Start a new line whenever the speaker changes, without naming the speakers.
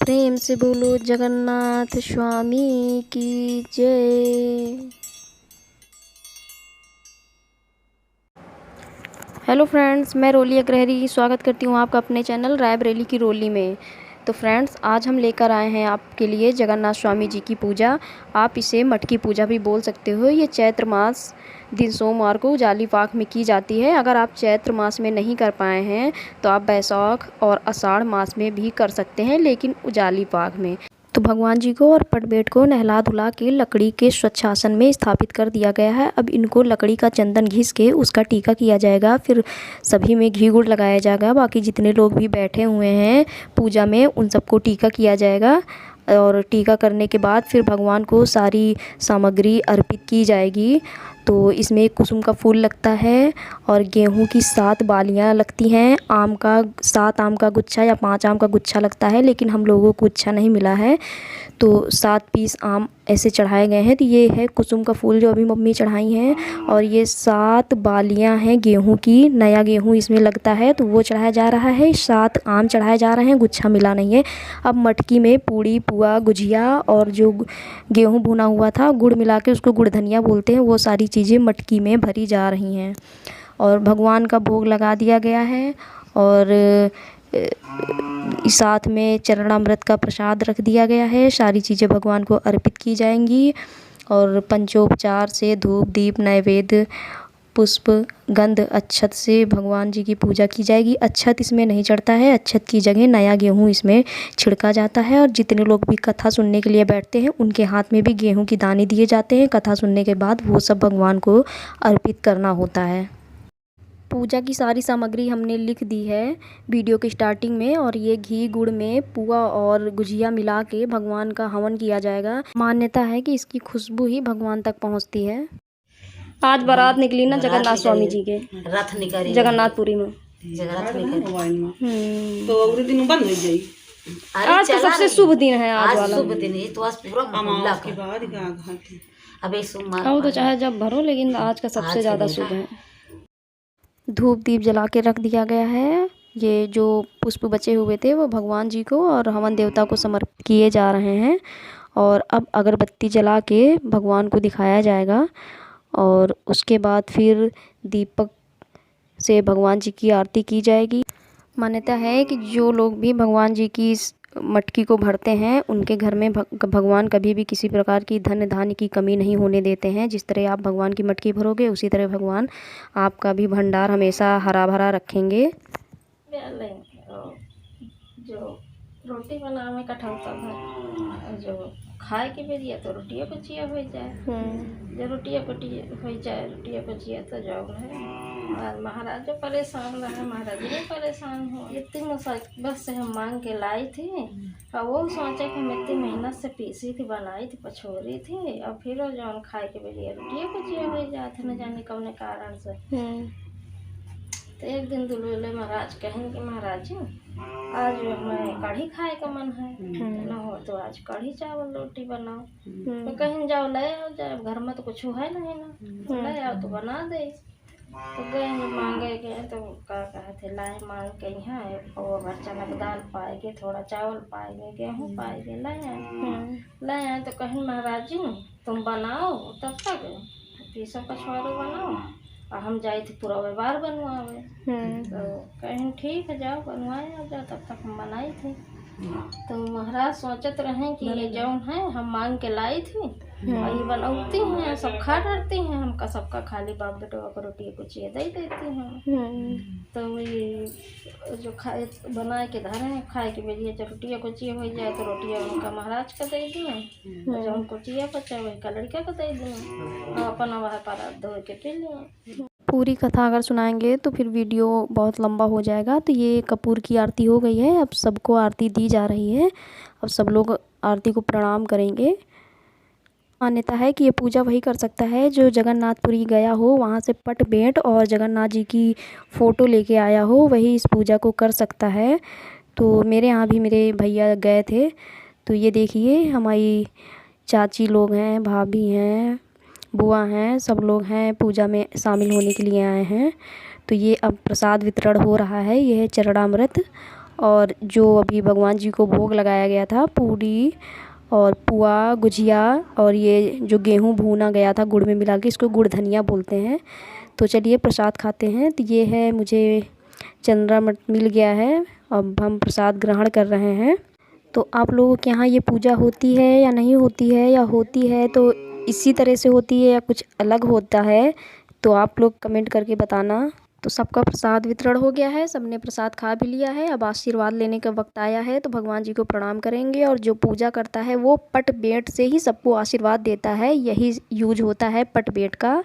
प्रेम से बोलो जगन्नाथ स्वामी की जय। हेलो फ्रेंड्स, मैं रोली अग्रहरी स्वागत करती हूँ आपका अपने चैनल रायबरेली की रोली में। तो फ्रेंड्स, आज हम लेकर आए हैं आपके लिए जगन्नाथ स्वामी जी की पूजा। आप इसे मटकी पूजा भी बोल सकते हो। ये चैत्र मास दिन सोमवार को उजाली पाख में की जाती है। अगर आप चैत्र मास में नहीं कर पाए हैं तो आप बैसाख और आषाढ़ मास में भी कर सकते हैं, लेकिन उजाली पाख में। तो भगवान जी को और पटबेट को नहला धुला के लकड़ी के स्वच्छासन में स्थापित कर दिया गया है। अब इनको लकड़ी का चंदन घिस के उसका टीका किया जाएगा, फिर सभी में घी गुड़ लगाया जाएगा। बाकी जितने लोग भी बैठे हुए हैं पूजा में उन सबको टीका किया जाएगा, और टीका करने के बाद फिर भगवान को सारी सामग्री अर्पित की जाएगी। तो इसमें कुसुम का फूल लगता है और गेहूं की 7 बालियां लगती हैं। आम का 7 आम का गुच्छा या 5 आम का गुच्छा लगता है, लेकिन हम लोगों को गुच्छा नहीं मिला है तो 7 पीस आम ऐसे चढ़ाए गए हैं। तो ये है कुसुम का फूल जो अभी मम्मी चढ़ाई हैं, और ये 7 बालियां हैं गेहूं की। नया गेहूं इसमें लगता है तो वो चढ़ाया जा रहा है। 7 आम चढ़ाए जा रहे हैं, गुच्छा मिला नहीं है। अब मटकी में पूड़ी पुआ गुजिया और जो गेहूं भुना हुआ था गुड़ मिला के, उसको गुड़ धनिया बोलते हैं, वो सारी चीज़ें मटकी में भरी जा रही हैं। और भगवान का भोग लगा दिया गया है, और साथ में चरणामृत का प्रसाद रख दिया गया है। सारी चीज़ें भगवान को अर्पित की जाएंगी, और पंचोपचार से धूप दीप नैवेद्य पुष्प गंध अक्षत से भगवान जी की पूजा की जाएगी। अक्षत इसमें नहीं चढ़ता है, अक्षत की जगह नया गेहूं इसमें छिड़का जाता है। और जितने लोग भी कथा सुनने के लिए बैठते हैं उनके हाथ में भी गेहूं की दाने दिए जाते हैं। कथा सुनने के बाद वो सब भगवान को अर्पित करना होता है। पूजा की सारी सामग्री हमने लिख दी है वीडियो की स्टार्टिंग में, और ये घी गुड़ में पुआ और गुजिया मिला के भगवान का हवन किया जाएगा। मान्यता है कि इसकी खुशबू ही भगवान तक पहुंचती है। आज बारात निकली ना जगन्नाथ स्वामी जी के,
रथ निकली
जगन्नाथपुरी में।
रथ निकली
तो अगले दिन बंद हो जाई।
आज का सबसे शुभ दिन है, आज वाला
शुभ दिन है। तो आज पूरा खुला
के बाद क्या घाटी
अबे सोमवार
अब तो चाहे जब भरो, लेकिन आज का सबसे ज़्यादा शुभ है। धूप दीप जला के रख दिया गया है। ये जो पुष्प बचे हुए थे वो भगवान जी को और हवन देवता को समर्पित किए जा रहे हैं। और अब अगरबत्ती जला के भगवान को दिखाया जाएगा, और उसके बाद फिर दीपक से भगवान जी की आरती की जाएगी। मान्यता है कि जो लोग भी भगवान जी की इस मटकी को भरते हैं उनके घर में भगवान कभी भी किसी प्रकार की धन धान्य की कमी नहीं होने देते हैं। जिस तरह आप भगवान की मटकी भरोगे उसी तरह भगवान आपका भी भंडार हमेशा हरा भरा रखेंगे।
जो रोटी बनावे कठौता था, जो खाए के बेरिया तो रोटिया पचिया हो जाए, जो रोटिया पटिया हो जाए, रोटिया पचिया तो जाओ है। और महाराज जो परेशान रहे, महाराज भी परेशान हो। इतनी मुसीबत से हम मांग के लाई थी, और वो सोचे कि हम इतनी मेहनत से पीसी थी, बनाई थी, पछोरी थी, और फिर जो खाए के बेरिया रोटिया पचिया हो जाते न जाने कौन कारण से। तो एक दिन दुलबुले महाराज कहेंगे, महाराज जी आज हमें कढ़ी खाए का मन है, न हो तो आज कढ़ी चावल रोटी बनाओ। तो कहीं जाओ ले आओ, जाए घर में तो कुछ है नहीं ना, तो ले आओ तो बना दे। तो गए मांगे गए तो क्या कहे थे, लाए मांग के यहाँ और भर चना दाल पाएंगे, थोड़ा चावल पाएंगे, गेहूँ पाएंगे, ले आए तो कहीं महाराज जी तुम बनाओ तब तक पीसा पछवाड़ो बनाओ, और हम जाए थे पूरा व्यवहार बनवावे। तो कहीं ठीक है जाओ बनवाए आ जाओ, तब तक हम बनाई थी। तो महाराज सोचत रहे कि ये जौन है हम मांग के लाई थी और ये बनौती हैं, सब खा डरती हैं, हमका सबका खाली बाप बेटो को रोटी कुछ ये दे देती हैं। तो ये जो खाए बनाए के धरे हैं खाए के बेरिए, जो रोटिया कुचिया हो जाए तो रोटिया उनका महाराज का दे दें, और जो हम कुचिया बचा वही का लड़का को दे दें, और अपना वह पर धो के पी लें।
पूरी कथा अगर सुनाएंगे तो फिर वीडियो बहुत लंबा हो जाएगा। तो ये कपूर की आरती हो गई है, अब सबको आरती दी जा रही है। अब सब लोग आरती को प्रणाम करेंगे। मान्यता है कि ये पूजा वही कर सकता है जो जगन्नाथपुरी गया हो, वहाँ से पट भेंट और जगन्नाथ जी की फ़ोटो लेके आया हो, वही इस पूजा को कर सकता है। तो मेरे यहाँ भी मेरे भैया गए थे। तो ये देखिए हमारी चाची लोग हैं, भाभी हैं, बुआ हैं, सब लोग हैं पूजा में शामिल होने के लिए आए हैं। तो ये अब प्रसाद वितरण हो रहा है। यह है चरणामृत और जो अभी भगवान जी को भोग लगाया गया था, पूरी और पुआ, गुजिया, और ये जो गेहूँ भूना गया था गुड़ में मिला के, इसको गुड़ धनिया बोलते हैं। तो चलिए प्रसाद खाते हैं। तो ये है, मुझे चंद्रामठ मिल गया है, अब हम प्रसाद ग्रहण कर रहे हैं। तो आप लोगों के यहाँ ये पूजा होती है या नहीं होती है, या होती है तो इसी तरह से होती है या कुछ अलग होता है, तो आप लोग कमेंट करके बताना। तो सबका प्रसाद वितरण हो गया है, सबने प्रसाद खा भी लिया है। अब आशीर्वाद लेने का वक्त आया है, तो भगवान जी को प्रणाम करेंगे। और जो पूजा करता है वो पट बेट से ही सबको आशीर्वाद देता है, यही यूज होता है पट बेट का।